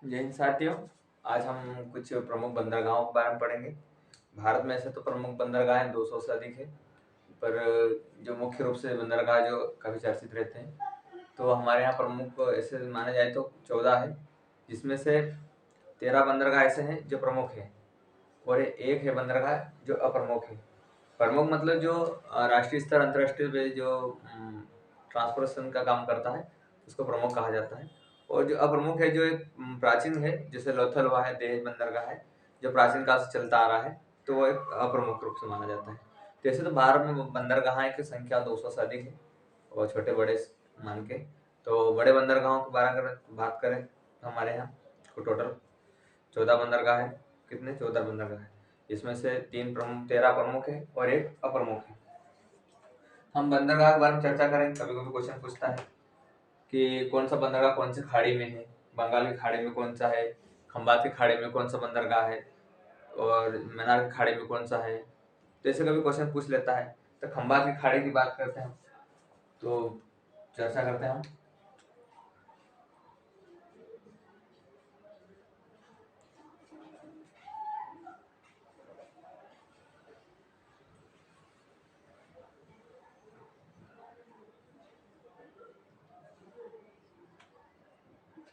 जय हिंद साथियों। आज हम कुछ प्रमुख बंदरगाहों के बारे में पढ़ेंगे। भारत में ऐसे तो प्रमुख बंदरगाह 200 से अधिक है, पर जो मुख्य रूप से बंदरगाह जो काफ़ी चर्चित रहते हैं, तो हमारे यहाँ प्रमुख ऐसे माने जाए तो 14 है, जिसमें से 13 बंदरगाह ऐसे हैं जो प्रमुख हैं और एक है बंदरगाह जो अप्रमुख है। प्रमुख मतलब जो राष्ट्रीय स्तर अंतर्राष्ट्रीय पे जो ट्रांसपोर्टेशन का काम करता है उसको प्रमुख कहा जाता है। और जो अप्रमुख है जो एक प्राचीन है, जैसे लोथल हुआ है, दहेज बंदरगाह है जो प्राचीन काल से चलता आ रहा है, तो वो एक अप्रमुख रूप से माना जाता है। जैसे तो भारत में बंदरगाह की संख्या 200 से अधिक है और छोटे बड़े मान के। तो बड़े बंदरगाहों के बारे में बात करें तो हमारे यहाँ टोटल 14 बंदरगाह है। कितने? 14 बंदरगाह है, इसमें से 13 प्रमुख है और एक अप्रमुख है। हम बंदरगाह के बारे में चर्चा करें, कभी कभी क्वेश्चन पूछता है कि कौन सा बंदरगाह कौन सी खाड़ी में है, बंगाल की खाड़ी में कौन सा है, खंबात की खाड़ी में कौन सा बंदरगाह है और मन्नार की खाड़ी में कौन सा है। तो ऐसे कभी क्वेश्चन पूछ लेता है। तो खंबात की खाड़ी की बात करते हैं, तो चर्चा करते हैं हम।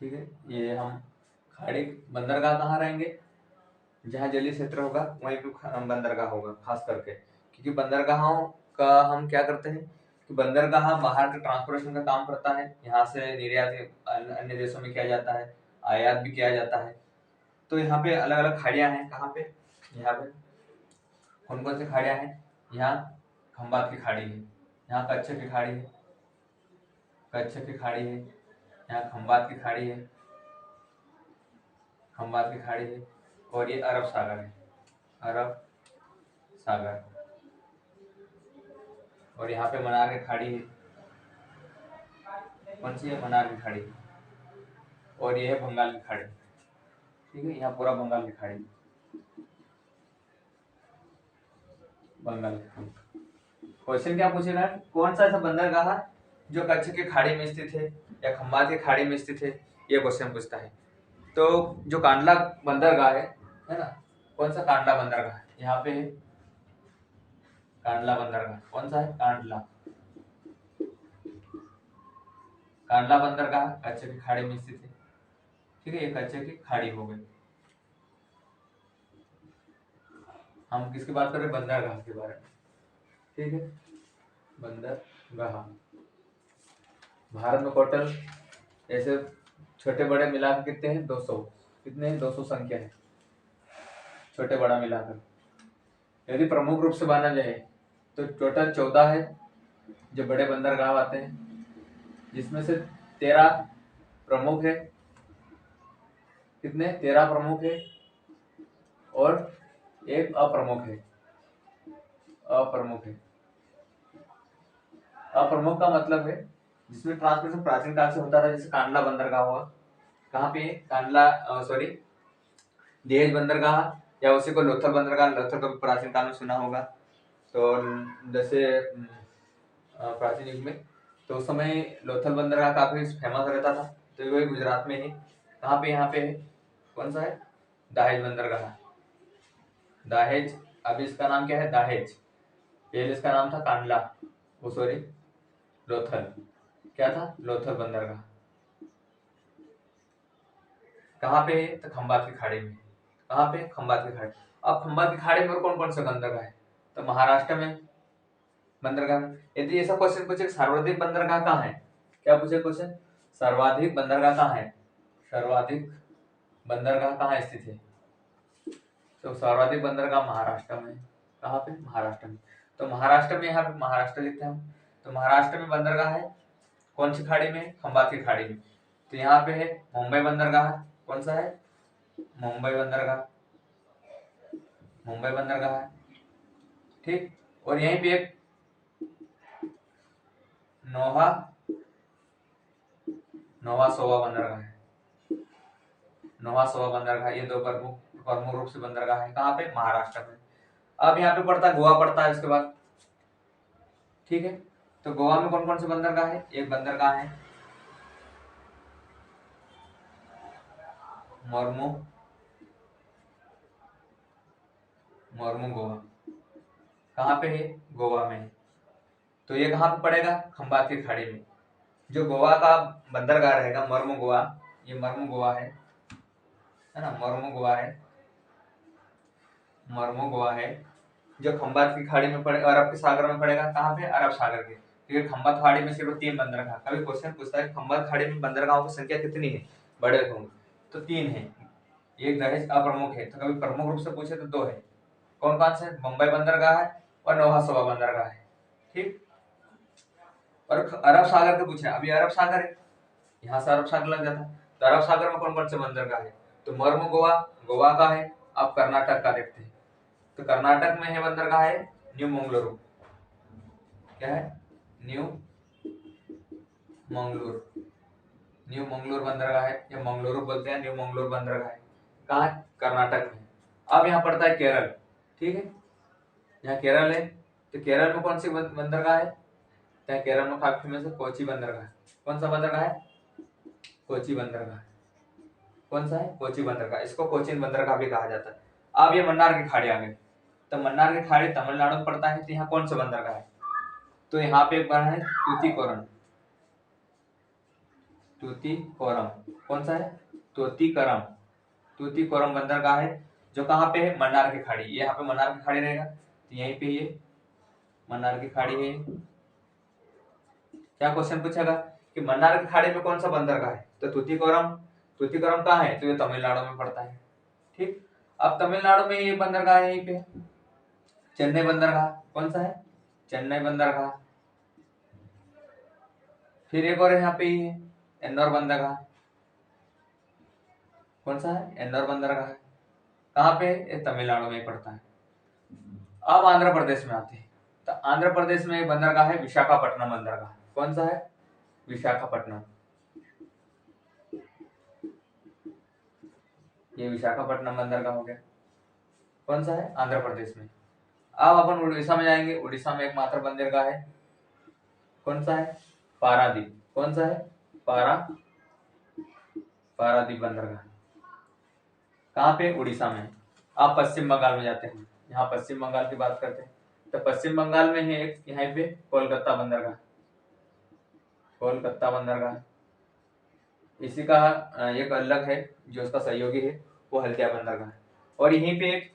ठीक है, ये हम खाड़ी बंदरगाह कहाँ रहेंगे? जहाँ जलीय क्षेत्र होगा वहीं पे बंदरगाह होगा, खास करके क्योंकि बंदरगाहों का हम क्या करते हैं कि बंदरगाह बाहर के ट्रांसपोर्टेशन का काम करता है। यहाँ से निर्यात अन्य देशों में किया जाता है, आयात भी किया जाता है। तो यहाँ पे अलग अलग खाड़ियाँ हैं। कहाँ पे? यहाँ पे कौन कौन सी खाड़ियाँ हैं? यहाँ खंबात की खाड़ी है, यहाँ कच्छ की खाड़ी है, कच्छ की खाड़ी है, यहाँ खंबात की खाड़ी है, खंबात की खाड़ी है, और ये अरब सागर है, अरब सागर। और यहाँ पे मन्नार की खाड़ी है। कौन सी है? मन्नार की खाड़ी। और ये है बंगाल की खाड़ी। ठीक है, यहाँ पूरा बंगाल की खाड़ी, बंगाल की खाड़ी। क्वेश्चन क्या पूछेगा? कौन सा ऐसा बंदरगाह जो कच्छ की खाड़ी में स्थित है या खंबात की खाड़ी में स्थित है, ये क्वेश्चन पूछता है। तो जो कांडला बंदरगाह है ना, कौन सा कांडला बंदरगाह है? यहाँ पे है कांडला बंदरगाह। कौन सा है? कांडला। कांडला बंदरगाह कच्छ की खाड़ी में स्थित है। ठीक है, ये कच्छ की खाड़ी हो गई। हम किसकी बात कर रहे हैं? बंदरगाह के बारे में। ठीक है, बंदरगाह। भारत में टोटल ऐसे छोटे बड़े मिलाकर कितने हैं? 200। कितने हैं? 200 संख्या है, छोटे बड़ा मिलाकर। यदि प्रमुख रूप से माना जाए तो टोटल 14 है जो बड़े बंदरगाह आते हैं, जिसमें से 13 प्रमुख है। कितने? 13 प्रमुख है और एक अप्रमुख है। अप्रमुख है। अप्रमुख का मतलब है जिसमें ट्रांसपोर्टेशन प्राचीन काल से होता था, जैसे कांडला बंदरगाह हुआ। कहाँ पे? कांडला, सॉरी, दहेज बंदरगाह, या उसी को लोथल बंदरगाह। लोथल को प्राचीन काल में सुना होगा। तो जैसे प्राचीन युग में तो उस समय लोथल बंदरगाह काफी फेमस रहता था। तो वही गुजरात में है। कहाँ पे? यहाँ पे है। कौन सा है? दहेज बंदरगाह। दहेज। अभी इसका नाम क्या है? दहेज। पहले इसका नाम था कांडला, वो सॉरी, लोथल। क्या था? लोथल बंदरगाह। कहाँ पे है? तो खंबात की खाड़ी में। कहाँ पे? खंबात की खाड़ी। अब खंबात की खाड़ी में और कौन कौन से बंदरगाह है? तो महाराष्ट्र में बंदरगाह। यदि ऐसा क्वेश्चन पूछे सर्वाधिक बंदरगाह कहाँ है, क्या पूछे क्वेश्चन? सर्वाधिक बंदरगाह कहाँ है? सर्वाधिक बंदरगाह कहाँ स्थित है? तो सर्वाधिक बंदरगाह महाराष्ट्र में। कहाँ पे? महाराष्ट्र में। तो महाराष्ट्र में, यहाँ पे महाराष्ट्र लिखते हैं हम। तो महाराष्ट्र में बंदरगाह है कौन सी खाड़ी में? खंबात की खाड़ी में। तो यहाँ पे है मुंबई बंदरगाह। कौन सा है? मुंबई बंदरगाह। मुंबई बंदरगाह है। ठीक। और यहीं पे एक नोहा, नोवा सोवा बंदरगाह है। नोवा सोवा बंदरगाह, ये दो प्रमुख प्रमुख रूप से बंदरगाह है। कहाँ पे? महाराष्ट्र में। अब यहाँ पे पड़ता है गोवा, पड़ता है इसके बाद। ठीक है, तो गोवा में कौन कौन से बंदरगाह है? एक बंदरगाह है मोरमो गोवा कहाँ पे है? गोवा में है। तो ये कहाँ पे पड़ेगा? खंबात की खाड़ी में। जो गोवा का बंदरगाह रहेगा मोरमो गोवा, ये मोरमो गोवा है ना, मोरमो गोवा है जो खंबात की खाड़ी में पड़े, अरब के सागर में पड़ेगा। कहाँ पे? अरब सागर के। क्योंकि खंबात खाड़ी में सिर्फ 3 बंदरगाह। कभी क्वेश्चन पूछता है खंबात खाड़ी में बंदरगाहों की संख्या कितनी है बड़े होंगे, तो 3 है। एक दहेज अप्रमुख है, तो कभी प्रमुख रूप से पूछे तो 2 है। कौन कौन से? मुंबई बंदरगाह है और नौहा सोबा बंदरगाह है। ठीक। और अरब सागर के पूछे, अभी अरब सागर है, यहाँ से अरब सागर लग जाता है। तो अरब सागर में कौन कौन से बंदरगाह है? तो मोरमो गोवा गोवा का है। अब कर्नाटक का देखते हैं। तो कर्नाटक में है बंदरगाह है न्यू मंगलुरु। क्या है? न्यू मंगलुरु बंदरगाह है, या मंगलुरु बोलते हैं, न्यू मंगलुरु बंदरगाह है। कहाँ है? कर्नाटक में। अब यहाँ पड़ता है केरल। ठीक है, यहाँ केरल है। तो केरल में कौन सी बंदरगाह है? तो केरल में काफी फेमस है कोची बंदरगाह। कौन सा बंदरगाह है? कोची बंदरगाह। कौन सा है? कोची बंदरगाह। इसको कोचिन बंदरगाह भी कहा जाता है। अब ये मन्नार की खाड़ी आ गई। तो मन्नार की खाड़ी तमिलनाडु में पड़ता है। तो यहाँ कौन सा बंदरगाह है? तो यहाँ पे एक बना है तूतीकोरम। कौन सा है? तूतीकोरम बंदरगाह है, जो कहाँ पे है? मन्नार की खाड़ी। ये यहाँ पे मन्नार की खाड़ी रहेगा, तो यहीं पे ये मन्नार की खाड़ी है। क्या क्वेश्चन पूछेगा कि मन्नार की खाड़ी में कौन सा बंदरगाह है? तो तूतीकोरम कहाँ है? तो ये तमिलनाडु में पड़ता है। ठीक। अब तमिलनाडु में ये बंदरगाह है, यहीं पे चेन्नई बंदरगाह। कौन सा है? चेन्नई बंदरगाह। फिर एक और यहाँ पे ही है एन्नोर बंदरगाह। कौन सा है? एन्नोर बंदरगाह। कहाँ पे? ये तमिलनाडु में पड़ता है। अब आंध्र प्रदेश में आते हैं। तो आंध्र प्रदेश में एक बंदरगाह है विशाखापट्टनम बंदरगाह। कौन सा है? विशाखापट्टनम। ये विशाखापट्टनम बंदरगाह हो गया। कौन सा है? आंध्र प्रदेश में। अब अपन उड़ीसा में जाएंगे। उड़ीसा में एकमात्र बंदरगाह है। कौन सा है? पारादीप। कौन सा है? पारादीप बंदरगाह। कहाँ पे? उड़ीसा में। आप पश्चिम बंगाल में जाते हैं। यहाँ पश्चिम बंगाल की बात करते हैं। तो पश्चिम बंगाल में है एक यहाँ पे कोलकाता बंदरगाह। इसी का एक अलग है, जो उसका सहयोगी है वो हल्दिया बंदरगाह है। और यहीं पे एक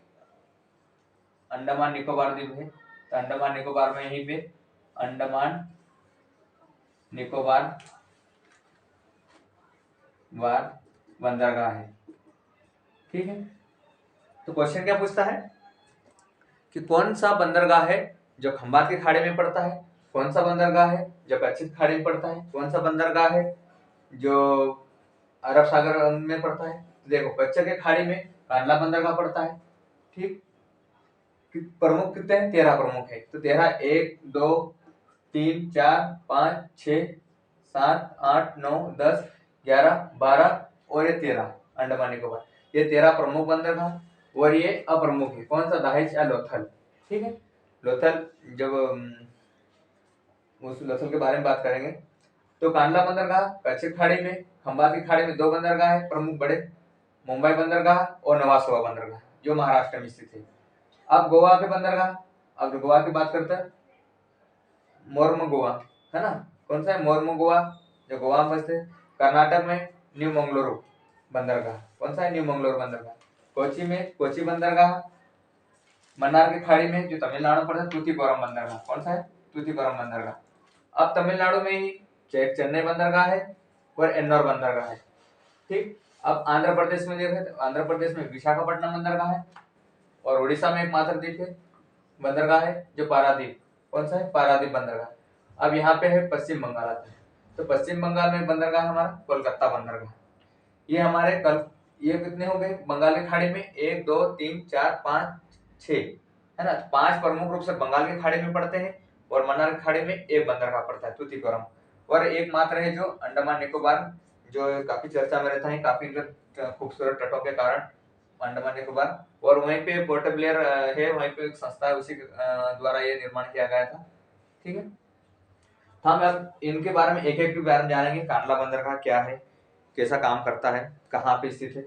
अंडमान निकोबार द्वीप है। तो अंडमान निकोबार में यहीं पे अंडमान निकोबार बंदरगाह है। ठीक है। तो क्वेश्चन क्या पूछता है कि कौन सा बंदरगाह है जो खंबात की खाड़ी में पड़ता है, कौन सा बंदरगाह है जो कच्छ खाड़ी में पड़ता है, कौन सा बंदरगाह है जो अरब सागर में पड़ता है। देखो कच्छ के खाड़ी में कांडला बंदरगाह पड़ता है। ठीक। प्रमुख कितने हैं? 13 प्रमुख है। तो 13 1 2 3 4 5 6 7 8 9 10 11 12 और ये 13 अंडमान निकोबार। ये 13 प्रमुख बंदरगाह और ये अप्रमुख है। कौन सा? दहेज या लोथल। ठीक है। लोथल जब उस लोथल के बारे में बात करेंगे। तो कांडला बंदरगाह कच्छ खाड़ी में, खंबात की खाड़ी में 2 बंदरगाह है प्रमुख बड़े, मुंबई बंदरगाह और नवासोवा बंदरगाह, जो महाराष्ट्र में स्थित है। अब गोवा के बंदरगाह। अब गोवा की बात करते हैं, मोरमो गोवा है ना। कौन सा है? मोरमो गोवा, जो गोवा में बसते। कर्नाटक में न्यू मंगलुरु बंदरगाह। कौन सा है? न्यू मंगलुरु बंदरगाह। कोची में कोची बंदरगाह। मन्नार की खाड़ी में, जो तमिलनाडु पर है, तूतीकोरम बंदरगाह। कौन सा है? तूतीकोरम बंदरगाह। अब तमिलनाडु में ही चेन्नई बंदरगाह है और एन्नोर बंदरगाह है। ठीक। अब आंध्र प्रदेश में देखें तो आंध्र प्रदेश में विशाखापट्टनम बंदरगाह है और उड़ीसा में एक मात्र द्वीप है बंदरगाह है जो पारादीप। कौन सा है? पारादीप बंदरगाह। अब यहाँ पे है पश्चिम बंगाल आता है। तो पश्चिम बंगाल में बंदरगाह हमारा कोलकाता बंदरगाह। ये हमारे कल ये कितने हो गए बंगाल की खाड़ी में? 1 2 3 4 5 6 है ना। 5 प्रमुख रूप से बंगाल की खाड़ी में पड़ते हैं और मन्नार की खाड़ी में एक बंदरगाह पड़ता है तूतीकोरम। और एक मात्र है जो अंडमान निकोबार, जो काफी चर्चा में रहता है, काफी खूबसूरत तटों के कारण अंडमान निकोबार। और वहीं पे पोर्ट ब्लेयर है, वहीं पे एक संस्था है, उसी के द्वारा ये निर्माण किया गया था। ठीक है। हम अब इनके बारे में एक एक के बारे में जानेंगे। कांडला बंदरगाह क्या है, कैसा काम करता है, कहाँ पे स्थित है।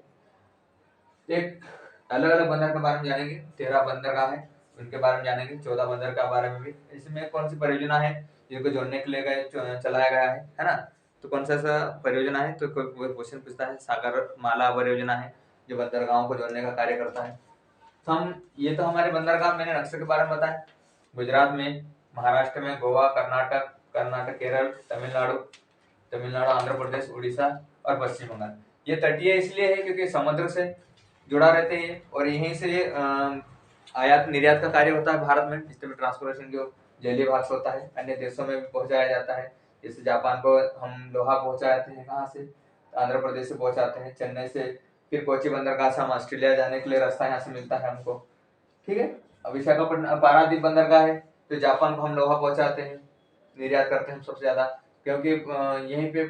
एक अलग अलग बंदर के बारे में जानेंगे, 13 बंदरगाह है उनके बारे में जानेंगे, 14 बंदर के बारे में भी। इसमें कौन सी परियोजना है जिनको जोड़ने के लिए चलाया गया है ना। तो कौन सा परियोजना है, तो कोई क्वेश्चन पूछता है, सागर माला परियोजना है जो बंदरगाहों को जोड़ने का कार्य करता है। तो हम ये तो हमारे बंदरगाह मैंने नक्शे के बारे में बताया, गुजरात में, महाराष्ट्र में, गोवा, कर्नाटक, केरल, तमिलनाडु, आंध्र प्रदेश, उड़ीसा और पश्चिम बंगाल। ये तटीय इसलिए है क्योंकि समुद्र से जुड़ा रहते हैं और यहीं से आयात निर्यात का कार्य होता है भारत में, जिसमें ट्रांसपोर्टेशन जो जलीय भाग से होता है अन्य देशों में भी पहुंचाया जाता है। जैसे जापान को हम लोहा पहुंचाते हैं, कहाँ से, आंध्र प्रदेश से पहुंचाते हैं, चेन्नई से, फिर कोची बंदरगाह से हम ऑस्ट्रेलिया जाने के लिए रास्ता यहाँ से मिलता है हमको, ठीक है। अब विशाखापट्टनम पारादीप बंदरगाह है, तो जापान को हम लोहा पहुंचाते हैं, निर्यात करते हैं सबसे ज्यादा, क्योंकि यहीं पे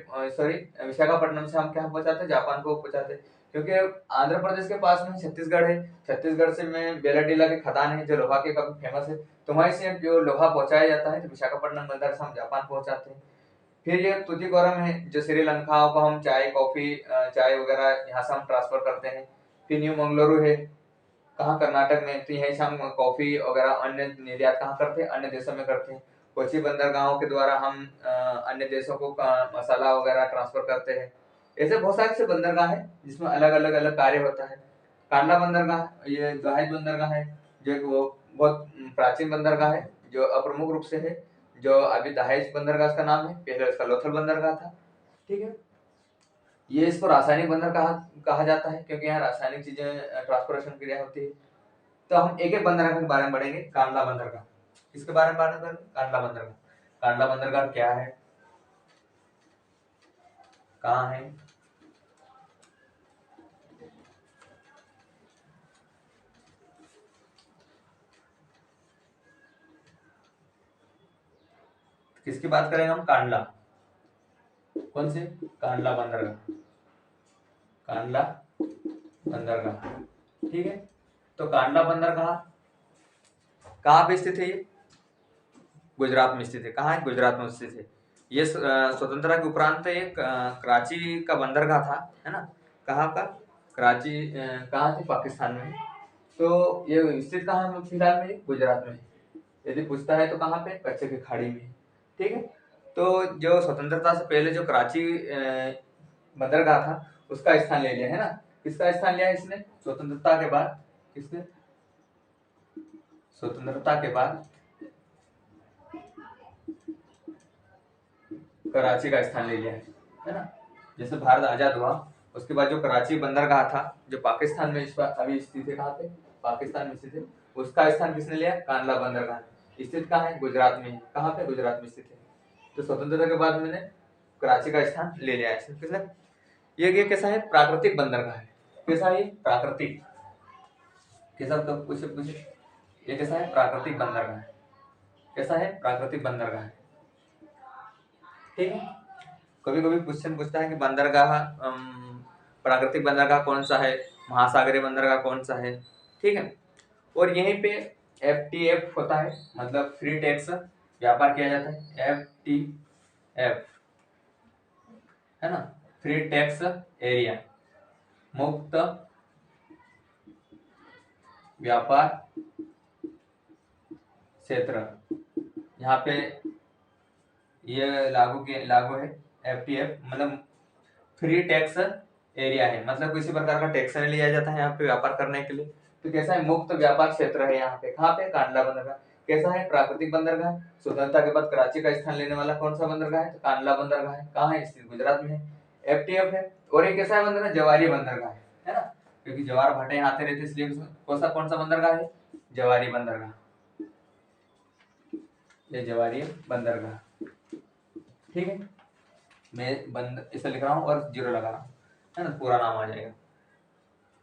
विशाखापट्टनम से हम क्या पहुंचाते हैं, जापान को पहुंचाते हैं, क्योंकि आंध्र प्रदेश के पास में छत्तीसगढ़ है, छत्तीसगढ़ से में बेलाडीला के खदान है जो लोहा के काफी फेमस है, तो वहीं से जो लोहा पहुंचाया जाता है तो विशाखापट्टनम बंदर से हम जापान पहुंचाते हैं। फिर ये तुतीकोरम है जो श्रीलंका को हम चाय कॉफी चाय वगैरह यहाँ से हम ट्रांसफर करते हैं। फिर न्यू मंगलुरु है, कहाँ, कर्नाटक में, तो यहीं से हम कॉफी वगैरह अन्य निर्यात कहाँ करते हैं, अन्य देशों में करते हैं। कोची बंदरगाहों के द्वारा हम अन्य देशों को मसाला वगैरह ट्रांसफर करते हैं। ऐसे बहुत सारे से बंदरगाह है जिसमें अलग अलग अलग कार्य होता है। कांडला बंदरगाह, ये दहेज बंदरगाह है जो एक वो बहुत प्राचीन बंदरगाह है जो अप्रमुख रूप से है, जो अभी दहेज बंदरगाह का नाम है, पहले उसका लोथल बंदरगाह था, ठीक है। ये इसको रासायनिक बंदर कहा जाता है क्योंकि यहाँ रासायनिक चीजें ट्रांसपोर्टेशन क्रिया होती है। तो हम एक एक बंदरगाह के बारे में पढ़ेंगे। कांडला बंदरगाह, इसके बारे में बात करेंगे। कांडला बंदरगाह, कांडला बंदरगाह क्या है, कहाँ है, किसकी बात करेंगे हम, कांडला, कौन से, कांडला बंदरगाह, कांडला बंदरगाह, ठीक है। तो कांडला बंदरगाह कहाँ पे स्थित है, ये गुजरात में स्थित है। कहाँ है, गुजरात में स्थित है। ये स्वतंत्रता के उपरांत एक कराची का बंदरगाह था, है ना। कहाँ का, कराची, कहाँ थी, पाकिस्तान में। तो ये स्थित कहाँ है फिलहाल में, गुजरात में। यदि पूछता है तो कहाँ पे, कच्चे की खाड़ी में, ठीक है। तो जो स्वतंत्रता से पहले जो कराची बंदरगाह था उसका स्थान ले लिया है ना। किसका स्थान लिया है इसने, स्वतंत्रता के बाद, किसने, स्वतंत्रता के बाद कराची का स्थान ले लिया है ना। जैसे भारत आजाद हुआ उसके बाद जो कराची बंदरगाह था जो पाकिस्तान में इस बार अभी स्थित है, कहाँ पे, पाकिस्तान में स्थित है, उसका स्थान किसने लिया, कांडला बंदरगाह। स्थित कहाँ है, गुजरात में है। कहाँ पे, गुजरात में स्थित है। तो स्वतंत्रता के बाद मैंने कराची का स्थान ले लिया है किसने। ये कैसा है, प्राकृतिक बंदरगाह है। कैसा है, प्राकृतिक, कैसा, तो पूछे पूछे, ये कैसा है, प्राकृतिक बंदरगाह है। कैसा है, प्राकृतिक बंदरगाह है, ठीक है। कभी कभी क्वेश्चन पूछता है कि बंदरगाह प्राकृतिक बंदरगाह कौन सा है, महासागरीय बंदरगाह कौन सा है, ठीक है। और यहीं पे FTF होता है, मतलब फ्री टैक्स व्यापार किया जाता है, FTF, है ना, फ्री टैक्स एरिया, मुक्त व्यापार क्षेत्र, यहाँ पे ये लागू है। FTF मतलब फ्री टैक्स एरिया है, मतलब किसी प्रकार का टैक्स नहीं लिया जाता है यहाँ पे व्यापार करने के लिए। तो कैसा है, मुक्त व्यापार क्षेत्र है यहाँ पे। कहाँ पे, कांडला बंदरगाह। कैसा है, प्राकृतिक बंदरगाह। स्वतंत्रता के बाद कराची का स्थान लेने वाला कौन सा बंदरगाह है, तो कांडला बंदरगाह है। कहाँ है, स्थित गुजरात में है। FTF है। और ये कैसा है बंदरगाह, जवारी बंदरगाह है ना, क्योंकि जवार भाटे यहाँ आते रहते इसलिए कौन सा बंदरगाह है, जवारी बंदरगाह, ये जवारी बंदरगाह, ठीक है। मैं इसे लिख रहा हूँ और जीरो लगा रहा हूँ, है ना, पूरा नाम आ जाएगा।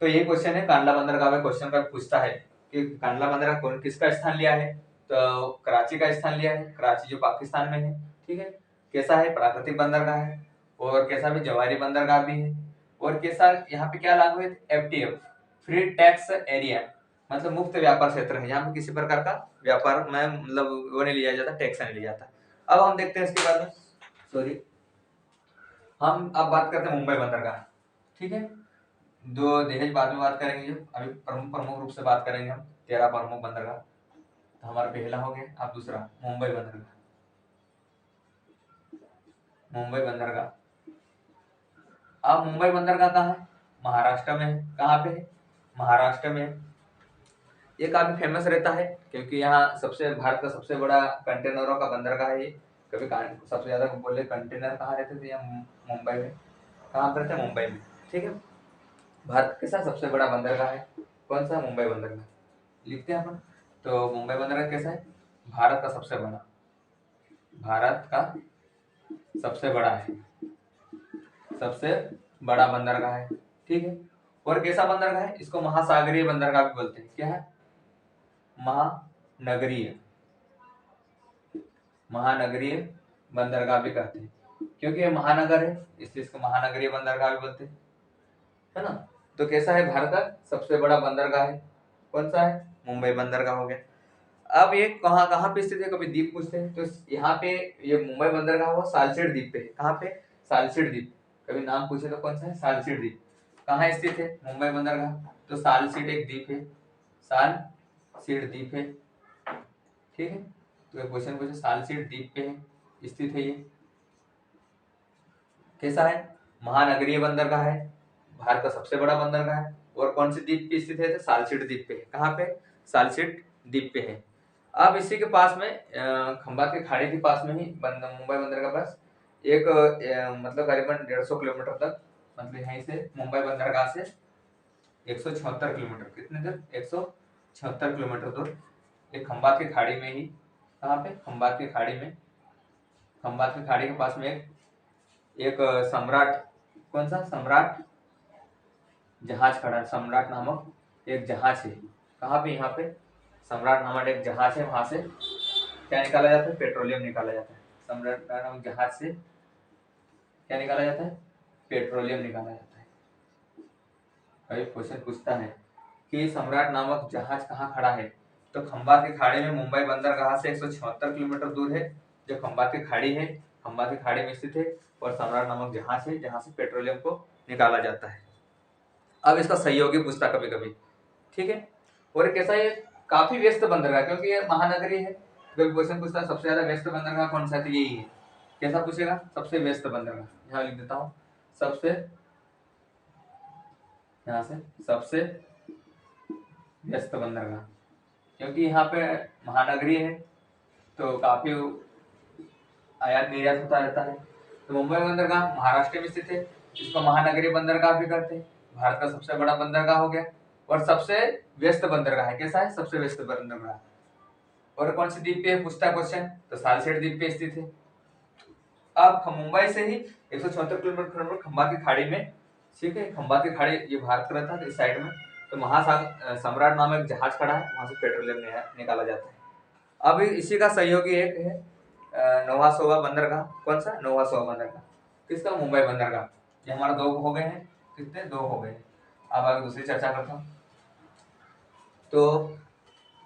तो ये क्वेश्चन है, कांडला बंदरगाह में क्वेश्चन का पूछता है कि कांडला बंदरगाह कौन किसका स्थान लिया है, तो कराची का स्थान लिया है, कराची जो पाकिस्तान में है, ठीक है। कैसा है, प्राकृतिक बंदरगाह है, और कैसा भी जवारी बंदरगाह भी है, और कैसा यहाँ पे क्या लागू है, FTF, फ्री टैक्स एरिया, मतलब मुक्त व्यापार क्षेत्र है, यहाँ पे किसी प्रकार का व्यापार में मतलब वो नहीं लिया जाता, टैक्स नहीं लिया जाता। अब हम देखते हैं इसके बाद में, सॉरी, हम अब बात करते हैं मुंबई बंदरगाह, ठीक है। दो दहेज बाद में बात करेंगे, जो अभी प्रमुख प्रमुख रूप से बात करेंगे हम 13 प्रमुख बंदरगाह। तो हमारा पहला हो गया। अब दूसरा मुंबई बंदरगाह। मुंबई बंदरगाह, अब मुंबई बंदरगाह कहाँ है? महाराष्ट्र में है। कहाँ पे है? महाराष्ट्र में है। ये काफी फेमस रहता है क्योंकि यहाँ सबसे भारत का सबसे बड़ा कंटेनरों का बंदरगाह है ये। कभी सबसे ज्यादा बोले कंटेनर कहाँ रहते थे? यहाँ मुंबई में। कहाँ पर थे? मुंबई में। ठीक है, भारत के साथ सबसे बड़ा बंदरगाह है। कौन सा? मुंबई बंदरगाह। लिखते हैं अपन। तो मुंबई बंदरगाह कैसा है? भारत का सबसे बड़ा, भारत का सबसे बड़ा है, सबसे बड़ा बंदरगाह है। ठीक है, और कैसा बंदरगाह है? इसको महासागरीय बंदरगाह भी बोलते हैं। क्या है? महानगरीय, महानगरीय बंदरगाह भी कहते हैं क्योंकि ये महानगर है, इसलिए इसको महानगरीय बंदरगाह भी बोलते हैं, है ना। तो कैसा है? भारत का सबसे बड़ा बंदरगाह है। कौन सा है? मुंबई बंदरगाह हो गया। अब ये कहाँ कहाँ पे स्थित है? कभी द्वीप पूछते हैं तो यहाँ पे ये मुंबई बंदरगाह वो सालसेट द्वीप पे है। कहाँ पे? सालसेट द्वीप। कभी नाम पूछे तो कौन सा है? सालसेट द्वीप। कहाँ स्थित है मुंबई बंदरगाह? तो सालसेट एक द्वीप है, सालसेट द्वीप है। ठीक है, तो ये क्वेश्चन पूछे सालसेट द्वीप पे है, स्थित है ये। कैसा है? महानगरीय बंदरगाह है, भारत का सबसे बड़ा बंदरगाह है, और कौन से द्वीप पे स्थित है? तो सालसेट द्वीप पे है। कहाँ पे? सालसेट द्वीप पे है। अब इसी के पास में खंबात के खाड़ी के पास में ही मुंबई बंदरगाह पास एक मतलब करीबन 150 किलोमीटर तक, मतलब यहीं से मुंबई बंदरगाह से 176 किलोमीटर, कितने दूर? 176 किलोमीटर दूर एक खंबात की खाड़ी में ही। कहाँ पे? खंबात की खाड़ी में। खंबात की खाड़ी के पास में एक सम्राट, कौन सा? सम्राट जहाज खड़ा है। सम्राट नामक एक जहाज है। कहाँ पे? यहाँ पे सम्राट नामक एक जहाज है। वहां से क्या निकाला जाता है? पेट्रोलियम निकाला जाता है। सम्राट नामक जहाज से क्या निकाला जाता है? पेट्रोलियम निकाला जाता है। अभी क्वेश्चन पूछता है कि सम्राट नामक जहाज कहाँ खड़ा है? तो खंबात की खाड़ी में मुंबई बंदरगाह से 176 किलोमीटर दूर है। जो खंबात की खाड़ी है, खंबात की खाड़ी में स्थित है, और सम्राट नामक जहाज है जहां से पेट्रोलियम को निकाला जाता है। अब इसका सहयोगी पूछता कभी कभी। ठीक है, और कैसा है? काफी व्यस्त बंदरगाह, क्योंकि ये महानगरी है। कभी क्वेश्चन पूछता है सबसे ज्यादा व्यस्त बंदरगाह कौन सा है? तो यही है। कैसा पूछेगा? सबसे व्यस्त बंदरगाह। यहाँ लिख देता हूँ, सबसे, यहाँ से सबसे व्यस्त बंदरगाह, क्योंकि यहाँ पे महानगरी है तो काफी आयात निर्यात होता रहता है। तो मुंबई बंदरगाह महाराष्ट्र में स्थित है, इसको महानगरीय बंदरगाह भी कहते हैं। भारत का सबसे बड़ा बंदरगाह हो गया, और सबसे व्यस्त बंदरगाह है। कैसा है? सबसे व्यस्त बंदरगाह। और कौन सी द्वीप पे है पूछता है क्वेश्चन? तो सालसेट द्वीप पे स्थित है। अब मुंबई से ही 176 किलोमीटर खंबात की खाड़ी में, ठीक है, खंबात की खाड़ी ये भारत का रहता है इस साइड में। तो महासागर सम्राट नामक एक जहाज खड़ा है, वहां से पेट्रोलियम निकाला जाता है। अब इसी का सहयोगी एक है नौवासोवा बंदरगाह। कौन सा? नौवासोवा बंदरगाह। किसका? मुंबई बंदरगाह। ये हमारा दो हो गए हैं। कितने? दो हो गए। अब आगे दूसरी चर्चा करता हूँ। तो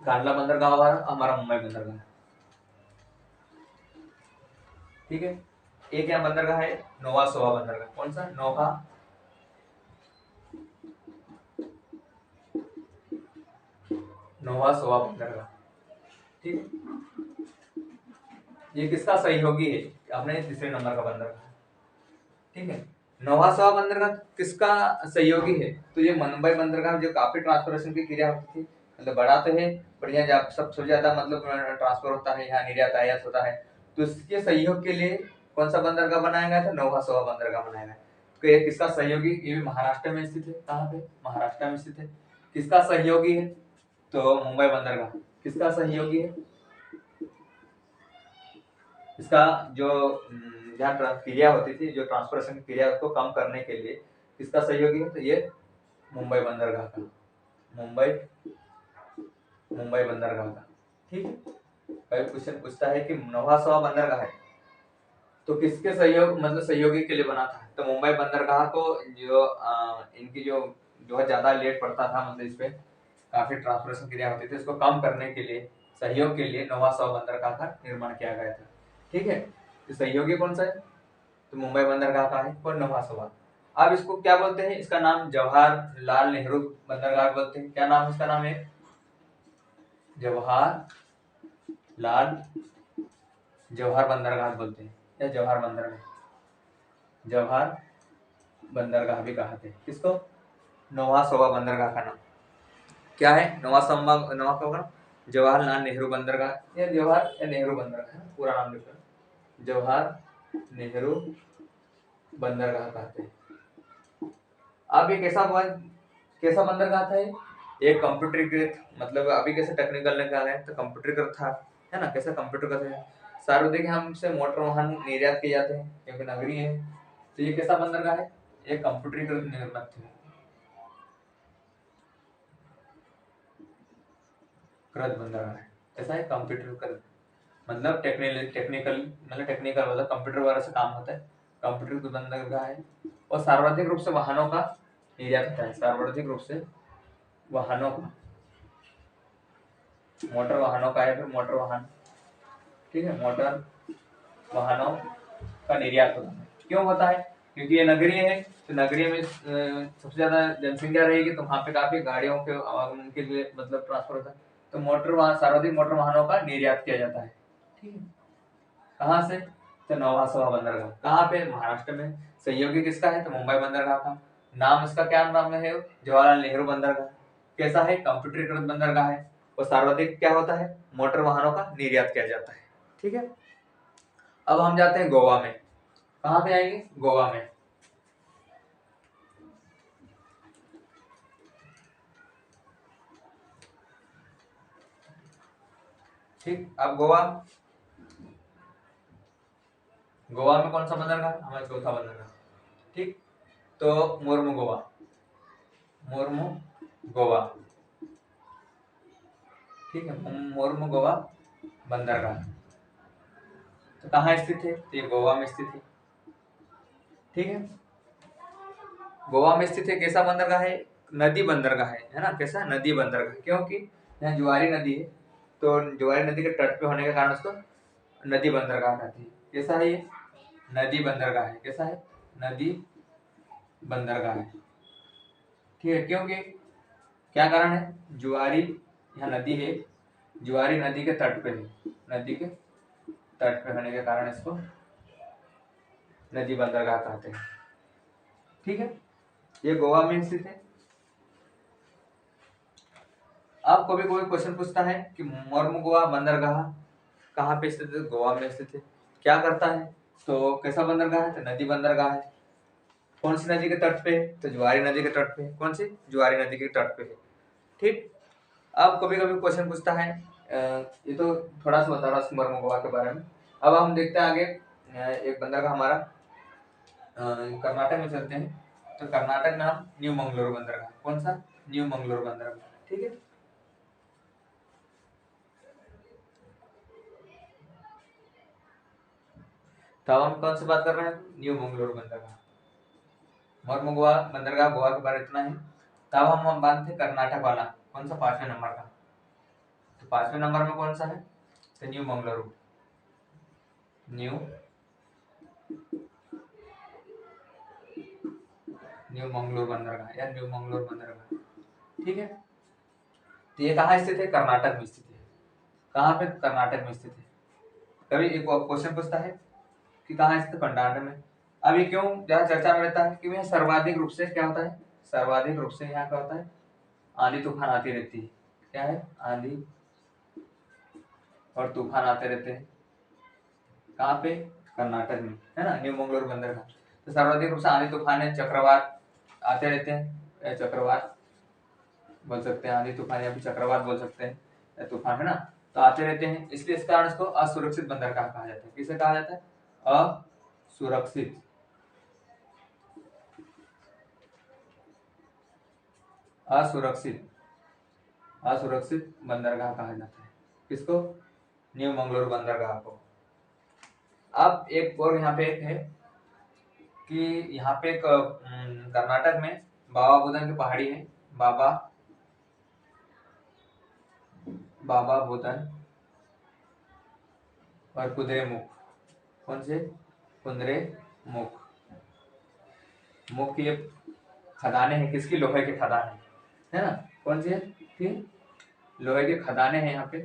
कांडला बंदरगाह हमारा मुंबई बंदरगाह। ठीक है, एक यहाँ बंदरगाह है नौवासोवा बंदरगाह। कौन सा? नौवासोवा बंदरगाह। ठीक है, ये किसका सहयोगी है? अपने तीसरे नंबर का बंदरगाह। ठीक है, नौवासोवा बंदरगाह किसका सहयोगी है? तो ये मुंबई बंदरगाह जो काफी ट्रांसपोर्टेशन की क्रिया होती थी, मतलब बड़ा तो है, पर यहाँ सबसे ज्यादा मतलब ट्रांसफर होता है, यहाँ निर्यात आयात होता है। तो इसके सहयोग के लिए कौन सा बंदरगाह बनाया गया था? नौवासोवा बंदरगाह बनाया गया। तो ये किसका सहयोगी? ये भी महाराष्ट्र में स्थित है। कहाँ पे? महाराष्ट्र में स्थित है। किसका सहयोगी है? तो मुंबई बंदरगाह। किसका सहयोगी है? इसका जो जहाँ क्रिया होती थी, जो ट्रांसपोर्टेशन क्रिया उसको कम करने के लिए किसका सहयोगी है? तो ये मुंबई बंदरगाह का, मुंबई मुंबई बंदरगाह का। ठीक है, कभी क्वेश्चन पूछता है कि नौवासोवा बंदरगाह है तो किसके सहयोग, मतलब सहयोगी के लिए बना था? तो मुंबई बंदरगाह को जो इनकी जो बहुत ज्यादा लेट पड़ता था, मतलब इस पे काफी ट्रांसपोर्टेशन क्रिया होती थी, इसको कम करने के लिए, सहयोग के लिए नौवासोवा बंदरगाह का निर्माण किया गया था। ठीक है, तो सहयोगी कौन सा है? तो मुंबई बंदरगाह का है, और नौवासोवा। अब इसको क्या बोलते हैं, इसका नाम जवाहरलाल नेहरू बंदरगाह बोलते हैं। क्या नाम इसका नाम है, जवाहर बंदरगाह बोलते हैं, या जवाहर बंदरगाह भी कहते हैं। किसको, नौवा सवा बंदरगाह का नाम क्या है, नौवा सवा का जवाहरलाल नेहरू बंदरगाह या जवाहर या नेहरू बंदरगाह, पूरा नाम लिखो, जवाहर नेहरू बंदरगाह कहते हैं। अब ये कैसा बंदरगाह था, एक कंप्यूटरीकृत, मतलब अभी कैसे टेक्निकल निकाले तो कंप्यूटरीकृत था, है ना, कैसा कंप्यूटरकृत है। सार्वजनिक हमसे मोटर वाहन निर्यात किए जाते हैं क्योंकि नगरीय है। तो ये कैसा बंदरगाह है, एक कंप्यूटरीकृत निर्मित है, कृत बंदरगाह है। ऐसा है कंप्यूटरीकृत, मतलब टेक्निकल मतलब कंप्यूटर वगैरह से काम होता है, कंप्यूटर बंदरगाह है। और सार्वजनिक रूप से वाहनों का निर्यात होता है, सार्वजनिक रूप से वाहनों का, मोटर वाहनों का है, फिर मोटर वाहन, ठीक है, मोटर वाहनों का निर्यात होता है। क्यों होता है, क्योंकि ये नगरीय है, तो नगरीय में सबसे ज्यादा जनसंख्या रहेगी, तो वहाँ पे काफी गाड़ियों के आवागमन के लिए मतलब ट्रांसफर होता है, तो सार्वजनिक मोटर वाहनों का निर्यात किया जाता है। ठीक है, कहाँ से, तो नौवा सवा बंदरगाह, कहाँ पे, महाराष्ट्र में। सहयोगी किसका है, तो मुंबई बंदरगाह का। नाम इसका क्या नाम है, जवाहरलाल नेहरू बंदरगाह। कैसा है, कंप्यूटरीकृत बंदरगाह है। और सार्वजनिक क्या होता है, मोटर वाहनों का निर्यात किया जाता है। ठीक है, अब हम जाते हैं गोवा में। कहाँ पे आएंगे, गोवा में। ठीक, अब गोवा में कौन सा बंदरगाह, हमारा चौथा बंदरगाह। ठीक, तो मुर्मू गोवा, ठीक है, मुर्मू गोवा बंदरगाह। तो कहाँ स्थित है, तो ये गोवा में स्थित है। ठीक है, गोवा में स्थित है। कैसा बंदरगाह है, नदी बंदरगाह है ना, कैसा, नदी बंदरगाह, क्योंकि यहाँ जुआरी नदी है, तो जुआरी नदी के तट पे होने के कारण उसको नदी बंदरगाह कहती है। कैसा है ये, नदी बंदरगाह है। कैसा है, नदी बंदरगाह है। ठीक है, क्योंकि क्या कारण है, जुआरी यहाँ नदी है, जुआरी नदी के तट पे है, नदी के तट पे होने के कारण इसको नदी बंदरगाह कहते हैं। ठीक है, ये गोवा में स्थित है। अब कभी कोई क्वेश्चन पूछता है कि मोर्मुगोवा बंदरगाह कहाँ पे स्थित है, गोवा में स्थित है। क्या करता है, तो कैसा बंदरगाह है, तो नदी बंदरगाह है। कौन सी नदी के तट पे है, तो जुआरी नदी के तट पे है। कौन सी, जुआरी नदी के तट पे है। ठीक, अब कभी कभी क्वेश्चन पूछता है, ये तो थोड़ा सा बता रहा हूँ मोर्मुगोवा के बारे में। अब हम देखते हैं आगे, एक बंदरगाह हमारा कर्नाटक में चलते हैं। तो कर्नाटक में हम न्यू मंगलोर बंदरगाह, कौन सा, न्यू मंगलोर बंदरगाह। ठीक है, तो हम कौन सी बात कर रहे हैं, न्यू मंगलोर बंदरगाह। मोर्मुगोवा बंदरगाह गोवा के बारे में इतना ही। तब हम बात थे कर्नाटक वाला, कौन सा, 5वें नंबर का। तो 5वें नंबर में कौन सा है, तो new Mangalore, new new Mangalore बंदरगाह या न्यू मंगलोर बंदरगाह। ठीक है, तो ये कहाँ स्थित है, कर्नाटक में स्थित है। कहाँ पे, कर्नाटक में स्थित है। कभी एक क्वेश्चन पूछता है कि कहाँ स्थित, कर्नाटक में। अब ये क्यों ज्यादा चर्चा में रहता है, क्योंकि सर्वाधिक रूप से क्या होता है, सर्वाधिक रूप से यहाँ क्या होता है, आंधी तूफान आती रहती है। क्या है, आंधी और तूफान आते रहते हैं। कहाँ पे, कर्नाटक में, है ना, न्यू मंगलोर बंदरगाह। तो सर्वाधिक रूप से आंधी तूफान है, चक्रवात आते रहते हैं, चक्रवात बोल सकते हैं, आंधी तूफान या फिर चक्रवात बोल सकते हैं, तूफान, है ना, तो आते रहते हैं। इसलिए इस कारण इसको असुरक्षित बंदरगाह कहा जाता है। किसे कहा जाता है, असुरक्षित, असुरक्षित असुरक्षित बंदरगाह कहा जाता है। किसको, न्यू मंगलोर बंदरगाह को। अब एक और यहाँ पे एक है कि यहाँ पे एक कर्नाटक में बाबा बुदन की पहाड़ी है, बाबा बुदन और कुद्रेमुख। कौन से, कुद्रेमुख। मुख्य खदानें हैं किसकी, लोहे के खदानें है ना, कौन सी है, ठीक, लोहे के खदानें हैं यहाँ पे।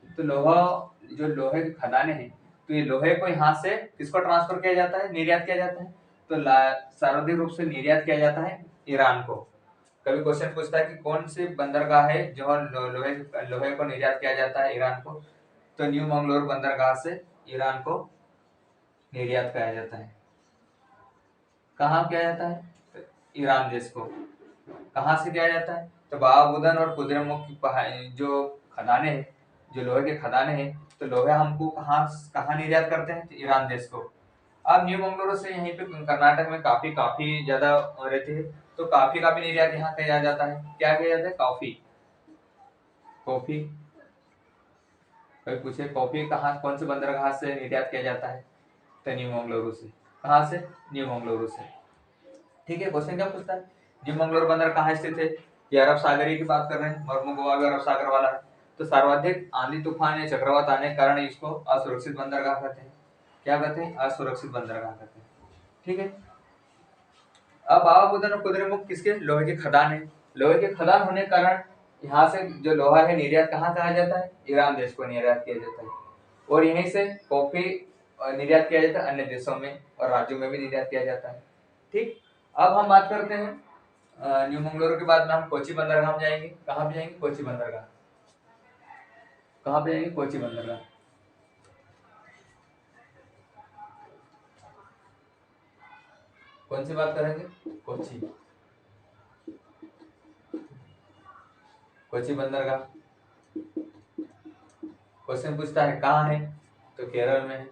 तो लोहा, जो लोहे के खदानें हैं, तो ये लोहे को यहाँ से किसको ट्रांसफर किया जाता है, निर्यात किया जाता है, तो सर्वाधिक रूप से निर्यात किया जाता है ईरान को। कभी क्वेश्चन पूछता है कि कौन सी बंदरगाह है जो लोहे को निर्यात किया जाता है ईरान को, तो न्यू मंगलोर बंदरगाह से ईरान को निर्यात किया जाता है। कहाँ किया जाता है, तो ईरान देश को। कहाँ से किया जाता है, तो बाबाबुदन और कुद्रेमुख की जो खदाने हैं, जो लोहे के खदाने हैं, तो लोहे हमको कहाँ कहाँ निर्यात करते हैं, तो ईरान देश को। अब न्यू मंगलोर से यहीं पे कर्नाटक में काफी ज्यादा रहती है, तो काफी निर्यात यहाँ किया जाता है। क्या किया जाता है, कॉफी। कोई पूछे कॉफी कहाँ, कौन से बंदरगाह से निर्यात किया जाता है, तो न्यू मंगलुरु से। कहाँ से, न्यू मंगलुरु से। ठीक है, क्वेश्चन क्या पूछता है, न्यू मंगलुरु बंदर कहाँ स्थित है, ये अरब सागर की बात कर रहे हैं, मर्मुगोवा भी अरब सागर वाला है। तो सर्वाधिक आंधी तूफान या चक्रवात आने के कारण इसको असुरक्षित बंदरगाह कहते हैं। क्या कहते हैं, असुरक्षित बंदरगाह कहते हैं। ठीक है, अब बाबाबुदन और कुद्रेमुख किसके, लोहे के खदान है। लोहे के खदान होने के कारण यहाँ से जो लोहा है निर्यात कहाँ कहा जाता है, ईरान देश को निर्यात किया जाता है। और यहीं से कॉफी निर्यात किया जाता है अन्य देशों में और राज्यों में भी निर्यात किया जाता है। ठीक, अब हम बात करते हैं न्यू मंगलोर के बाद में हम कोची बंदरगाह में जाएंगे। कहाँ पे जाएंगे, कोची बंदरगाह। कहाँ पे जाएंगे, कोची बंदरगाह। कौन सी बात करेंगे, कोची, कोची बंदरगाह। क्वेश्चन पूछता है कहाँ है, तो केरल में है।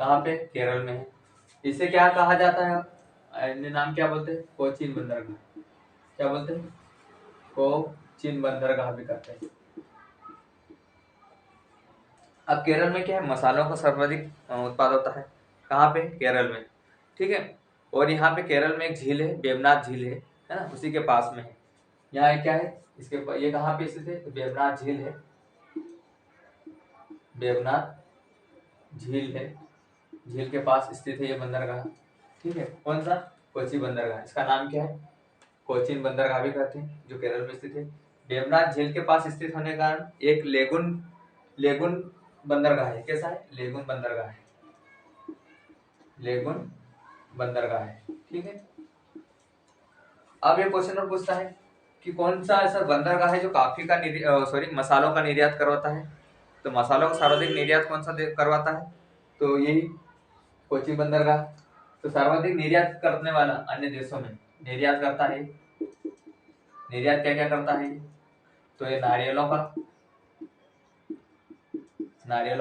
कहाँ पे, केरल में है। इसे क्या कहा जाता है, अन्य नाम क्या बोलते हैं, कोचीन बंदरगाह। क्या बोलते हैं, कोचीन बंदरगाह भी कहते हैं। अब केरल में क्या है, मसालों का सर्वाधिक उत्पाद होता है। कहाँ पे, केरल में। ठीक है, और यहाँ पे केरल में एक झील है, वेवनाथ झील है ना, उसी के पास में है। यहाँ क्या है, इसके ये कहाँ पे स्थित है, तो वेवनाथ झील है, वेवनाथ झील है, झील के पास स्थित है ये बंदरगाह। ठीक है, कौन सा, कोची बंदरगाह। इसका नाम क्या है, कोचीन बंदरगाह भी कहते हैं, जो केरल में स्थित है। वेवनाथ झील के पास स्थित होने के कारण एक लेगुन लेगुन बंदरगाह है। कैसा है, लेगुन बंदरगाह है, लेगुन बंदरगाह है। ठीक है, अब ये क्वेश्चन और पूछता है कि कौन सा ऐसा बंदरगाह है जो काफी का मसालों का निर्यात करवाता है। तो मसालों का सर्वाधिक निर्यात कौन सा करवाता है, तो यही कोची बंदरगाह। तो सर्वाधिक निर्यात करने वाला अन्य देशों में निर्यात करता है। निर्यात क्या क्या करता है, तो ये नारियलों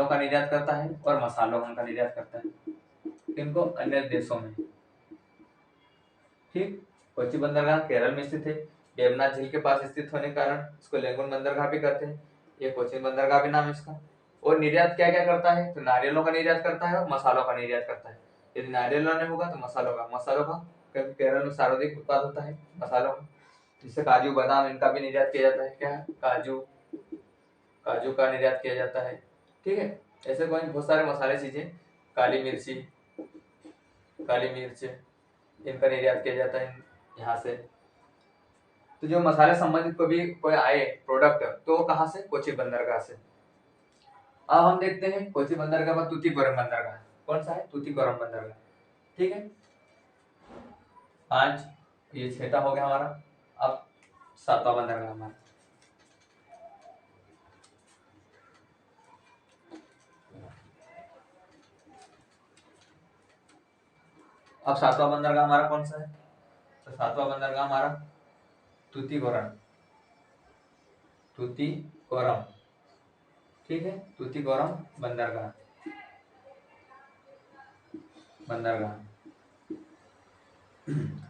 का निर्यात करता है और मसालों का निर्यात करता है, इनको अन्य देशों में। ठीक, कोची बंदरगाह केरल में स्थित है, वेवनाथ झील के पास स्थित होने के कारण इसको लेगुन बंदरगाह भी कहते हैं। ये कोची बंदरगाह भी नाम है इसका। और निर्यात क्या क्या करता है, तो नारियलों का निर्यात करता है और मसालों का निर्यात करता है। यदि नारियलों नहीं होगा तो मसालों का क्योंकि केरल में सर्वाधिक उत्पाद होता है मसालों का। जिससे काजू बादाम इनका भी निर्यात किया जाता है। क्या है, काजू का निर्यात किया जाता है। ठीक है, ऐसे कोई बहुत सारे मसाले चीजें, काली मिर्च इनका निर्यात किया जाता है यहाँ से। तो जो मसाले संबंधित कोई आए प्रोडक्ट, तो कहाँ से, कोची बंदरगाह से। अब हम देखते हैं कोची बंदरगाह में तूतीकोरन बंदरगाह। कौन सा है, तूतीकोरन बंदरगाह। ठीक है, आज ये 6था हो गया हमारा। अब 7वां बंदरगाह हमारा, अब 7वां बंदरगाह हमारा कौन सा है, तो 7वां बंदरगाह हमारा तूतीकोरन। ठीक है, तूतीकोरन बंदरगाह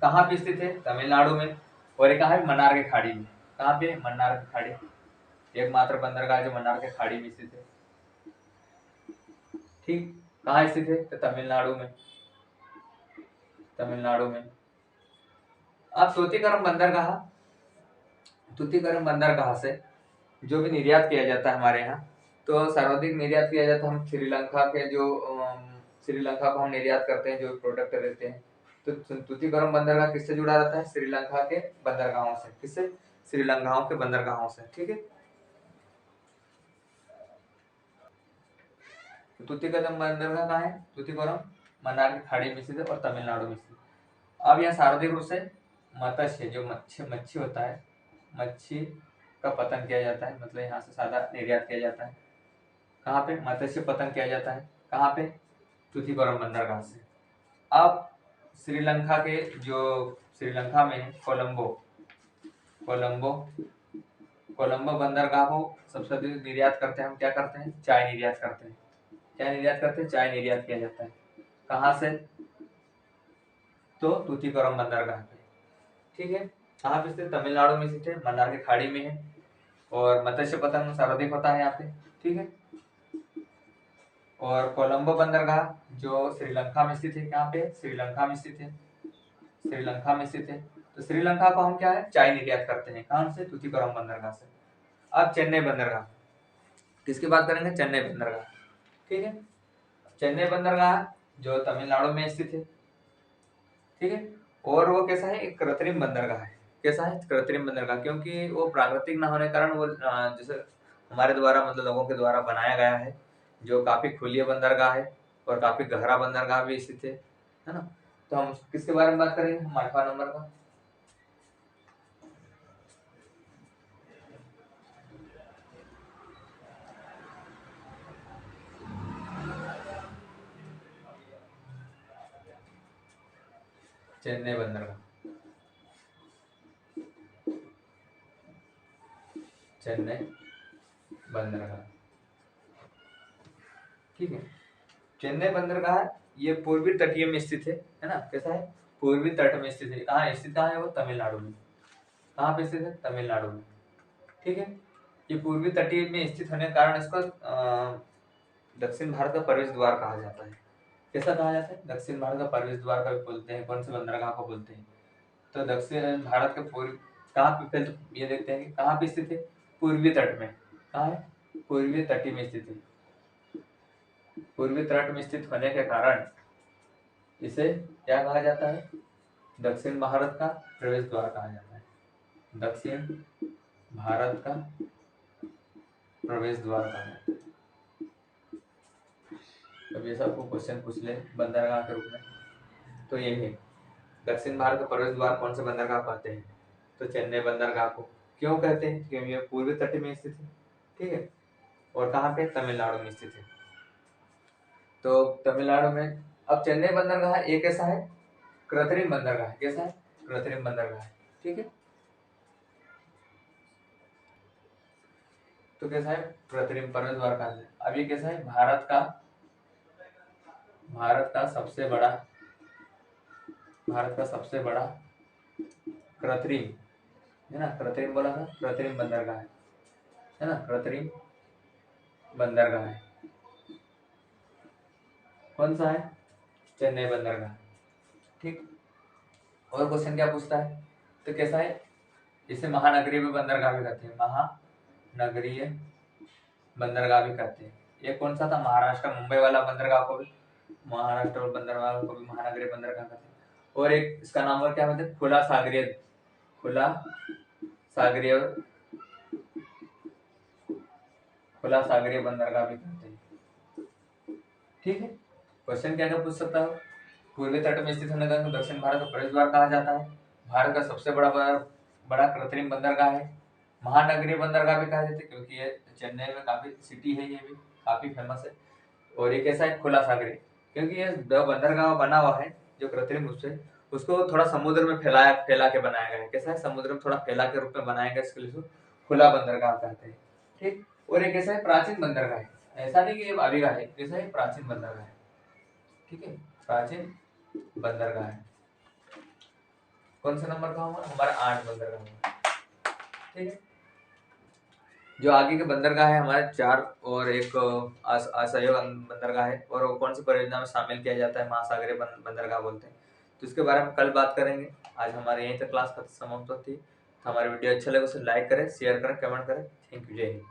कहाँ पे स्थित है, तमिलनाडु में। और एक है मन्नार की खाड़ी में। कहाँ पे, मन्नार की खाड़ी, एकमात्र बंदरगाह जो मन्नार के खाड़ी में स्थित है। ठीक, कहाँ स्थित है, तो तमिलनाडु में। अब तूतीकोरन बंदरगाह से जो भी निर्यात किया जाता है हमारे यहाँ, तो सर्वाधिक निर्यात किया जाता है हम श्रीलंका को हम निर्यात करते हैं, जो प्रोडक्ट रहते हैं। तो तूतीकोरम बंदरगाह किससे जुड़ा रहता है? श्रीलंका के बंदरगाहों से। किससे? श्रीलंकाओं के बंदरगाहों से। ठीक है, तो तूतीकोरम बंदरगाह कहाँ है? तूतीकोरम मन्नार की खाड़ी में स्थित है और तमिलनाडु में स्थित। अब यहाँ सार्वजनिक रूप से मत्स्य, जो मच्छी होता है, मच्छी का पतन किया जाता है, मतलब यहाँ से सादा निर्यात किया जाता है। कहाँ पे? मत्स्य पतन किया जाता है। कहाँ पे? तूतीकोरम बंदरगाह से। अब श्रीलंका के, जो श्रीलंका में है कोलंबो बंदरगाह को सबसे अधिक निर्यात करते हैं। हम क्या करते हैं? चाय निर्यात करते हैं। क्या निर्यात करते हैं? चाय निर्यात किया जाता है। कहाँ से? तो तूतीकोरम बंदरगाह पे। ठीक है, कहाँ पे स्थित? तमिलनाडु में स्थित है, मन्नार की खाड़ी में है, और मत्स्य पतन सर्वाधिक होता है यहाँ पे। ठीक है, और कोलंबो बंदरगाह जो श्रीलंका में स्थित है। कहाँ पे? श्रीलंका में स्थित है। श्रीलंका में स्थित है, तो श्रीलंका को हम क्या है? चाय निर्यात करते हैं। कहाँ से? तूतीकोरम बंदरगाह से। अब चेन्नई बंदरगाह, किसकी बात करेंगे? चेन्नई बंदरगाह। ठीक है, चेन्नई बंदरगाह जो तमिलनाडु में स्थित है। ठीक है, और वो कैसा है? एक कृत्रिम बंदरगाह है। कैसा है? कृत्रिम बंदरगाह, क्योंकि वो प्राकृतिक ना होने के कारण वो जैसे हमारे द्वारा, मतलब लोगों के द्वारा बनाया गया है, जो काफी खुली बंदरगाह है और काफी गहरा बंदरगाह भी स्थित है ना। तो हम किसके बारे में बात करेंगे? हम 8वां नंबर का, चेन्नई बंदरगाह। चेन्नई बंदरगाह, ठीक है। चेन्नई बंदरगाह ये पूर्वी तटीय में स्थित है ना। कैसा है? पूर्वी तट में स्थित है। कहाँ स्थित? कहाँ है वो? तमिलनाडु में। कहाँ पे स्थित है? तमिलनाडु में। ठीक है, ये पूर्वी तटीय में स्थित होने के कारण इसको दक्षिण भारत का प्रवेश द्वार कहा जाता है। कैसा कहा जाता है? दक्षिण भारत का प्रवेश द्वार का भी बोलते हैं। कौन से बंदरगाह को बोलते हैं? तो दक्षिण भारत के पूर्व, कहाँ पे? पहले ये देखते हैं कि कहाँ पे स्थित है? पूर्वी तट में। कहाँ है? पूर्वी तटीय में स्थित है। पूर्वी तट में स्थित होने के कारण इसे क्या कहा जाता है? दक्षिण भारत का प्रवेश द्वार कहा जाता है। दक्षिण भारत का प्रवेश द्वार कहा जाता है। अब ये सबको क्वेश्चन पूछ ले बंदरगाह के रूप में, तो ये है दक्षिण भारत का प्रवेश द्वार कौन से बंदरगाह कहते हैं? तो चेन्नई बंदरगाह को। क्यों कहते हैं? क्योंकि ये पूर्वी तट में स्थित है। ठीक है, और कहाँ पे? तमिलनाडु में स्थित है। तो तमिलनाडु में, अब चेन्नई बंदरगाह एक ऐसा है कृत्रिम बंदरगाह है। कैसा है? कृत्रिम बंदरगाह है। ठीक है, तो कैसा है? कृत्रिम प्रवेश द्वार कहा जाता है। अब ये कैसा है? भारत का सबसे बड़ा कृत्रिम, है ना, कृत्रिम बोला था, कृत्रिम बंदरगाह है ना, कृत्रिम बंदरगाह है। कौन सा है? चेन्नई बंदरगाह। ठीक, और क्वेश्चन क्या पूछता है? तो कैसा है? इसे महानगरीय बंदरगाह भी कहते हैं। महानगरीय बंदरगाह भी कहते हैं। ये कौन सा था? महाराष्ट्र मुंबई वाला बंदरगाह को भी, महाराष्ट्र बंदरगाह को भी महानगरीय बंदरगाह कहते हैं। और एक इसका नाम और क्या कहते हैं? खुला सागरीय बंदरगाह भी कहते हैं। ठीक है, क्वेश्चन क्या क्या पूछ सकता है? पूर्वी तट में स्थित होने का दक्षिण भारत का प्रवेश द्वार कहा जाता है। भारत का सबसे बड़ा कृत्रिम बंदरगाह है। महानगरीय बंदरगाह भी कहा जाता है, क्योंकि ये चेन्नई में काफी सिटी है, ये भी काफी फेमस है। और ये कैसा है? खुला सागरीय, क्योंकि ये जो बंदरगाह बना हुआ है जो कृत्रिम रूप से, उसको थोड़ा समुद्र में फैला के बनाया गया है। कैसा है? समुद्र में थोड़ा फैला के रूप में बनाया गया, इसके लिए खुला बंदरगाह कहते हैं। ठीक, और एक कैसा है? प्राचीन बंदरगाह है। ऐसा नहीं कि ये अभी का है, कैसा है? प्राचीन बंदरगाह है। ठीक है, प्राचीन बंदरगाह है। कौन सा नंबर का होगा? हमारा 8 बंदरगाह होगा। ठीक है, जो आगे के बंदरगाह है हमारे 4, और एक असहयोग बंदरगाह है, और वो कौन सी परियोजना में शामिल किया जाता है? महासागरीय बंदरगाह बोलते हैं। तो इसके बारे में कल बात करेंगे। आज हमारे यहीं तक क्लास समाप्त होती है। तो हमारी वीडियो अच्छा लगे उसे लाइक करें, शेयर करें, कमेंट करें। थैंक यू, जय हिंद।